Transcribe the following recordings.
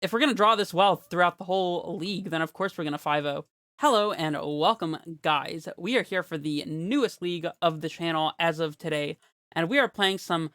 if we're going to draw this well throughout the whole league, then of course we're going to 5-0. Hello and welcome, guys. We are here for the newest league of the channel as of today, and we are playing some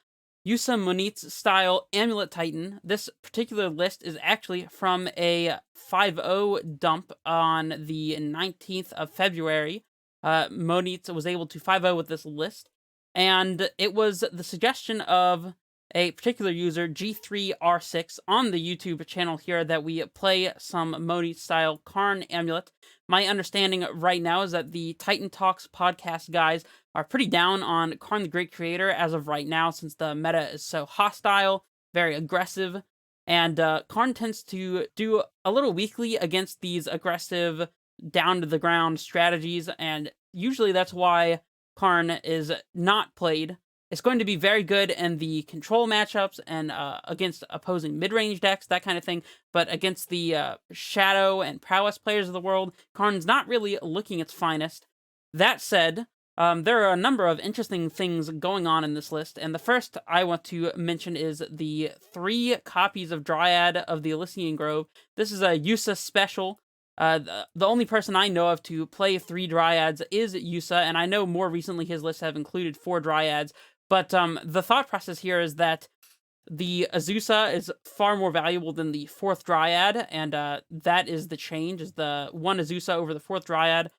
Moniz style Amulet Titan. This particular list is actually from a 5-0 dump on the 19th of February. Moniz was able to 5-0 with this list, and it was the suggestion of a particular user, G3R6, on the YouTube channel here that we play some Moniz-style Karn Amulet. My understanding right now is that the Titan Talks podcast guys are pretty down on Karn the Great Creator as of right now, since the meta is so hostile, very aggressive, and Karn tends to do a little weakly against these aggressive, down-to-the-ground strategies, and usually that's why Karn is not played. It's going to be very good in the control matchups and against opposing mid-range decks, that kind of thing. But against the Shadow and Prowess players of the world, Karn's not really looking its finest. That said, there are a number of interesting things going on in this list, and the first I want to mention is the 3 copies of Dryad of the Elysian Grove. This is a Yusa special. The only person I know of to play 3 Dryads is Yusa, and I know more recently his lists have included 4 Dryads. But the thought process here is that the Azusa is far more valuable than the 4th Dryad, and that is the change, is the 1 Azusa over the 4th Dryad.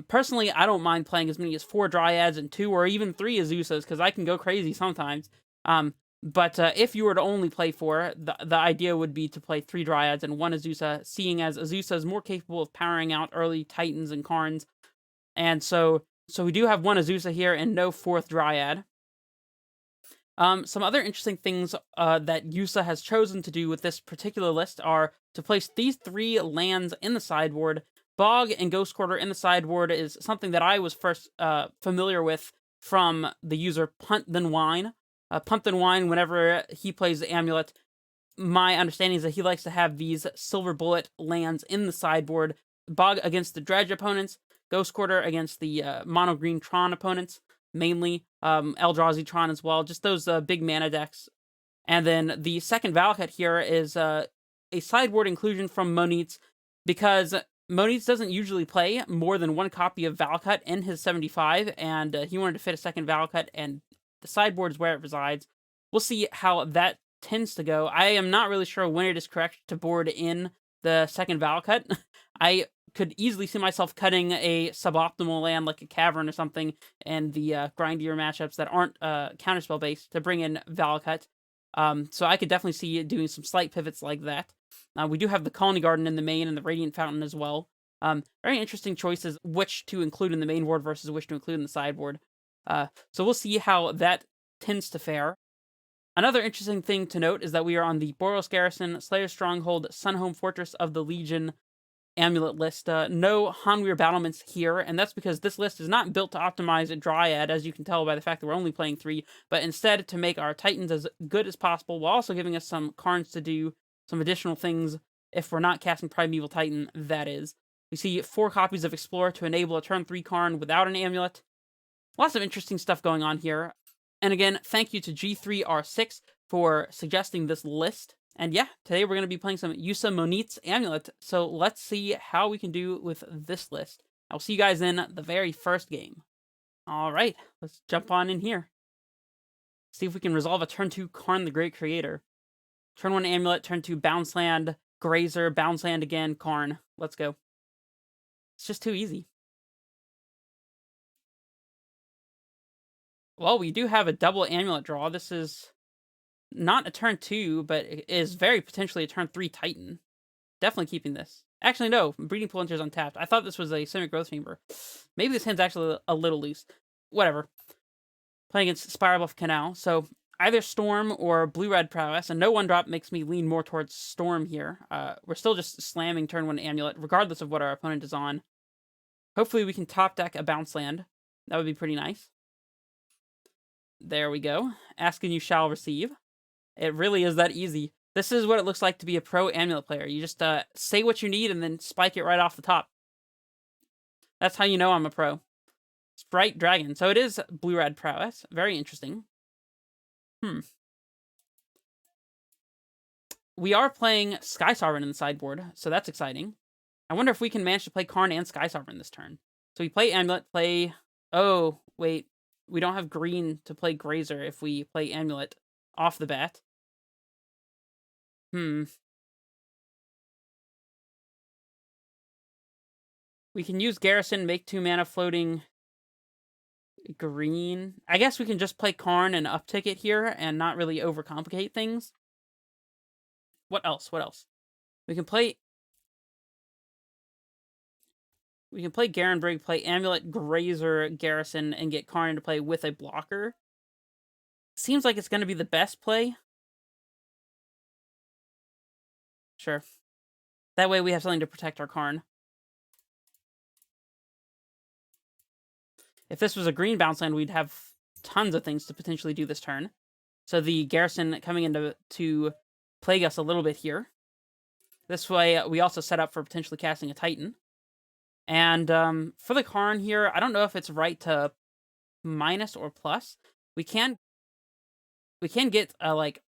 Personally, I don't mind playing as many as 4 Dryads and 2 or even 3 Azusas, because I can go crazy sometimes. But if you were to only play 4, the idea would be to play 3 Dryads and 1 Azusa, seeing as Azusa is more capable of powering out early Titans and Karns. And so we do have 1 Azusa here and no 4th Dryad. Some other interesting things that Yusa has chosen to do with this particular list are to place these 3 lands in the sideboard. Bog and Ghost Quarter in the sideboard is something that I was first familiar with from the user Punt Then Wine. Punt Then Wine, whenever he plays the Amulet, my understanding is that he likes to have these Silver Bullet lands in the sideboard. Bog against the Dredge opponents, Ghost Quarter against the Mono Green Tron opponents, mainly Eldrazi Tron as well, just those big mana decks. And then the second Valakut here is a sideboard inclusion from Moniz, because Moniz doesn't usually play more than 1 copy of Valakut in his 75, and he wanted to fit a second Valakut, and the sideboard is where it resides. We'll see how that tends to go. I am not really sure when it is correct to board in the second Valakut. I could easily see myself cutting a suboptimal land like a Cavern or something in the grindier matchups that aren't counterspell based to bring in Valakut. So I could definitely see it doing some slight pivots like that. We do have the Colony Garden in the main and the Radiant Fountain as well. Very interesting choices which to include in the main board versus which to include in the sideboard. So we'll see how that tends to fare. Another interesting thing to note is that we are on the Boros Garrison, Slayer Stronghold, Sunhome Fortress of the Legion Amulet list. No Hanweir battlements here, and that's because this list is not built to optimize a Dryad, as you can tell by the fact that we're only playing 3, but instead to make our Titans as good as possible, while also giving us some Karns to do some additional things if we're not casting Primeval Titan, that is. We see 4 copies of Explorer to enable a turn 3 Karn without an Amulet. Lots of interesting stuff going on here. And again, thank you to G3R6 for suggesting this list. And yeah, today we're going to be playing some Yusa Moniz Amulet, so let's see how we can do with this list. I'll see you guys in the very first game. Alright, let's jump on in here. See if we can resolve a turn 2 Karn the Great Creator. Turn 1 Amulet, turn 2 Bounce Land, Grazer, Bounce Land again, Karn. Let's go. It's just too easy. Well, we do have a double Amulet draw. This is not a turn 2, but it is very potentially a turn 3 Titan. Definitely keeping this. Actually, no. Breeding Pool enters untapped. I thought this was a Simic-Growth Chamber. Maybe this hand's actually a little loose. Whatever. Playing against Spiral Bluff Canal. So either Storm or Blue-Red Prowess, and no 1-drop makes me lean more towards Storm here. We're still just slamming turn 1 Amulet, regardless of what our opponent is on. Hopefully we can top deck a Bounce Land. That would be pretty nice. There we go. Ask and you shall receive. It really is that easy. This is what it looks like to be a pro Amulet player. You just say what you need and then spike it right off the top. That's how you know I'm a pro. Sprite Dragon. So it is Blue-Red Prowess. Very interesting. we are playing Sky Sovereign in the sideboard, so that's exciting. I wonder if we can manage to play Karn and Sky Sovereign this turn. So we play Amulet, play... Oh, wait. We don't have green to play Grazer if we play Amulet off the bat. We can use Garrison, make 2 mana floating green. I guess we can just play Karn and uptick it here and not really overcomplicate things. What else? What else? We can play Garenbrig, play Amulet, Grazer, Garrison, and get Karn into play with a blocker. Seems like it's going to be the best play. Sure. That way we have something to protect our Karn. If this was a green bounce land, we'd have tons of things to potentially do this turn. So the Garrison coming in to plague us a little bit here. This way, we also set up for potentially casting a Titan. And for the Karn here, I don't know if it's right to minus or plus. We can get like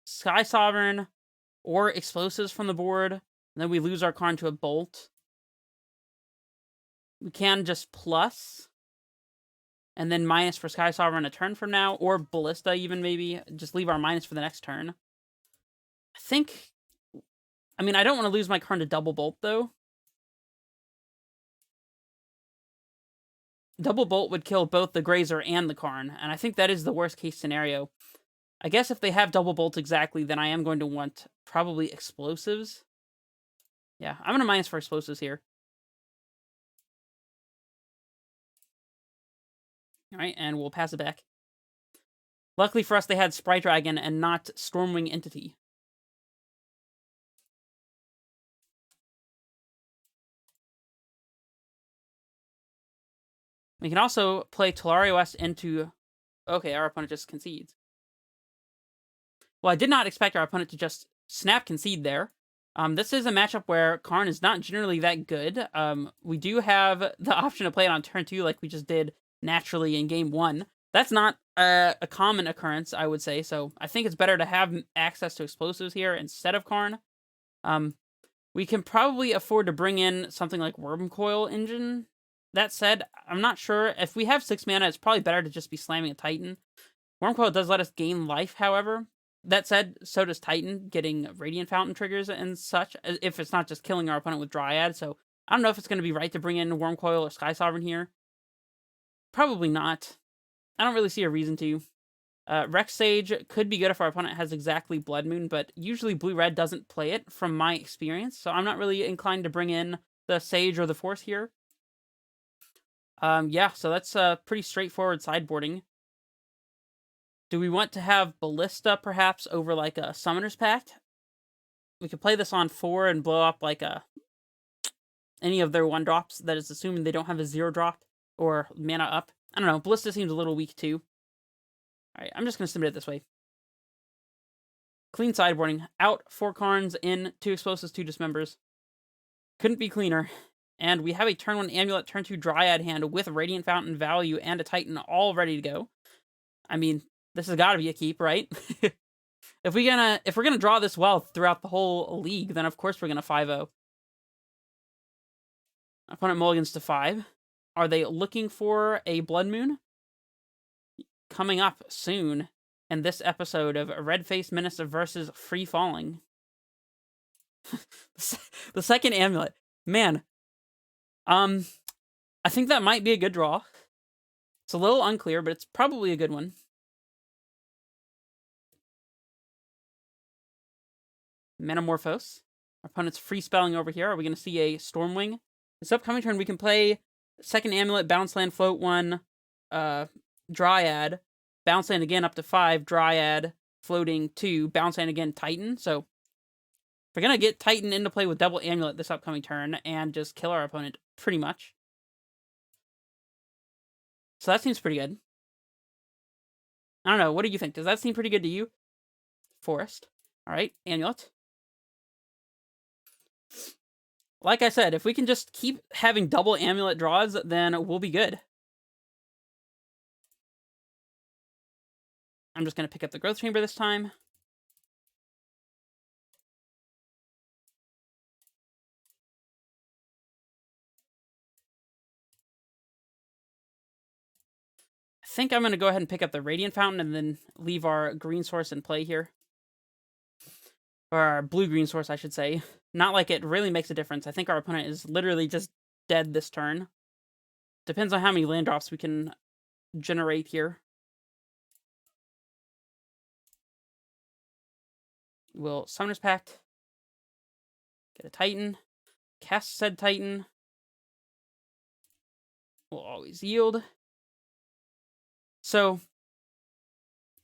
Sky Sovereign or explosives from the board, and then we lose our Karn to a bolt. We can just plus, and then minus for Sky Sovereign a turn from now, or Ballista even maybe. Just leave our minus for the next turn. I mean, I don't want to lose my Karn to double bolt, though. Double bolt would kill both the Grazer and the Karn, and I think that is the worst case scenario. I guess if they have double bolt exactly, then I am going to want probably explosives. Yeah, I'm going to minus for explosives here. Alright, and we'll pass it back. Luckily for us, they had Sprite Dragon and not Stormwing Entity. We can also play Tolaria West into... Okay, our opponent just concedes. Well, I did not expect our opponent to just snap concede there. This is a matchup where Karn is not generally that good. We do have the option to play it on turn 2 like we just did naturally in game 1. That's not a common occurrence, I would say, so I think it's better to have access to explosives here instead of Karn. We can probably afford to bring in something like Wormcoil Engine. That said, I'm not sure. If we have 6 mana, it's probably better to just be slamming a Titan. Wormcoil does let us gain life, however. That said, so does Titan, getting Radiant Fountain triggers and such, if it's not just killing our opponent with Dryad. So I don't know if it's going to be right to bring in Wormcoil or Sky Sovereign here. Probably not. I don't really see a reason to. Rex Sage could be good if our opponent has exactly Blood Moon, but usually Blue-Red doesn't play it from my experience, so I'm not really inclined to bring in the Sage or the Force here. Yeah, so that's pretty straightforward sideboarding. Do we want to have Ballista, perhaps, over, like, a Summoner's Pact? We could play this on 4 and blow up, like, any of their 1-drops. That is assuming they don't have a 0-drop or mana up. I don't know. Ballista seems a little weak, too. Alright, I'm just going to submit it this way. Clean sideboarding. Out 4 Karns, in 2 explosives, 2 dismembers. Couldn't be cleaner. And we have a turn 1 Amulet, turn 2 Dryad hand with Radiant Fountain value and a Titan all ready to go. I mean, this has got to be a keep, right? If we're gonna draw this well throughout the whole league, then of course we're gonna 5-0. Opponent mulligans to 5. Are they looking for a Blood Moon? Coming up soon in this episode of Red Face Menace versus Free Falling. The second Amulet. Man. I think that might be a good draw. It's a little unclear, but it's probably a good one. Metamorphose. Our opponent's free spelling over here. Are we going to see a Stormwing? This upcoming turn, we can play second Amulet, bounce land, float 1, Dryad, bounce land again up to 5, Dryad, floating 2, bounce land again, Titan. So we're going to get Titan into play with double Amulet this upcoming turn and just kill our opponent pretty much. So that seems pretty good. I don't know. What do you think? Does that seem pretty good to you? Forest. All right. Amulet. Like I said, if we can just keep having double Amulet draws, then we'll be good. I'm just going to pick up the Growth Chamber this time. think I'm going to go ahead and pick up the Radiant Fountain and then leave our green source in play here. Or our blue-green source, I should say. Not like it really makes a difference. I think our opponent is literally just dead this turn. Depends on how many land drops we can generate here. We'll Summoner's Pact. Get a Titan. Cast said Titan. We'll always yield. So,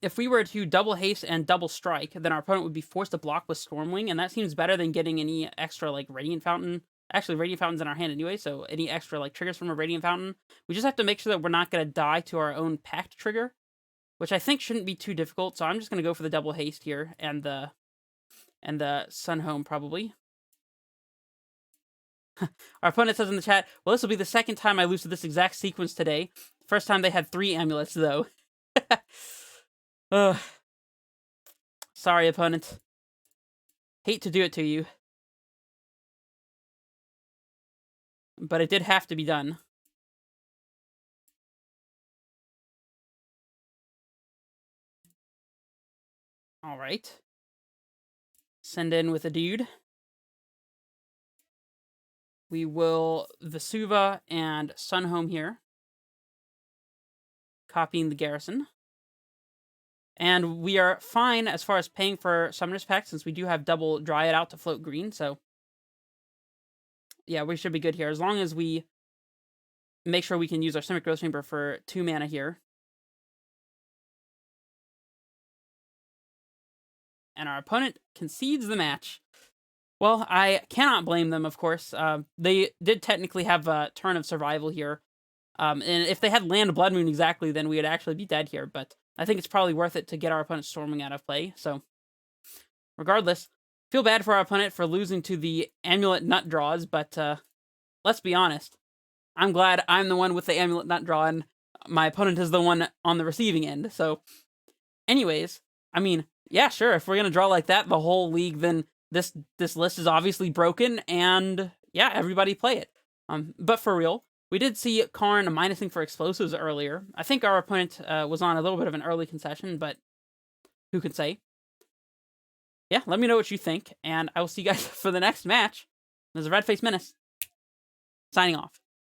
if we were to double haste and double strike, then our opponent would be forced to block with Stormwing, and that seems better than getting any extra, like, Radiant Fountain. Actually, Radiant Fountain's in our hand anyway, so any extra, like, triggers from a Radiant Fountain. We just have to make sure that we're not going to die to our own Pact trigger, which I think shouldn't be too difficult, so I'm just going to go for the double haste here, and the Sun Home, probably. Our opponent says in the chat, well, this will be the second time I lose to this exact sequence today. First time they had 3 amulets, though. Ugh. Sorry, opponent. Hate to do it to you. But it did have to be done. Alright. Send in with a dude. We will Vesuva and Sunhome here. Copying the garrison. And we are fine as far as paying for Summoner's Pact, since we do have double Dryad out to float green, so... yeah, we should be good here, as long as we make sure we can use our Simic Growth Chamber for 2 mana here. And our opponent concedes the match. Well, I cannot blame them, of course. They did technically have a turn of survival here. And if they had land Blood Moon exactly, then we would actually be dead here. But I think it's probably worth it to get our opponent Stormwing out of play. So, regardless, feel bad for our opponent for losing to the Amulet Nut Draws. But let's be honest. I'm glad I'm the one with the Amulet Nut Draw, and my opponent is the one on the receiving end. So, anyways, I mean, yeah, sure. If we're going to draw like that the whole league, then this list is obviously broken, and yeah, everybody play it. But for real, we did see Karn minusing for explosives earlier. I think our opponent was on a little bit of an early concession, but who can say? Yeah, let me know what you think, and I will see you guys for the next match. This is Red Face Menace, signing off.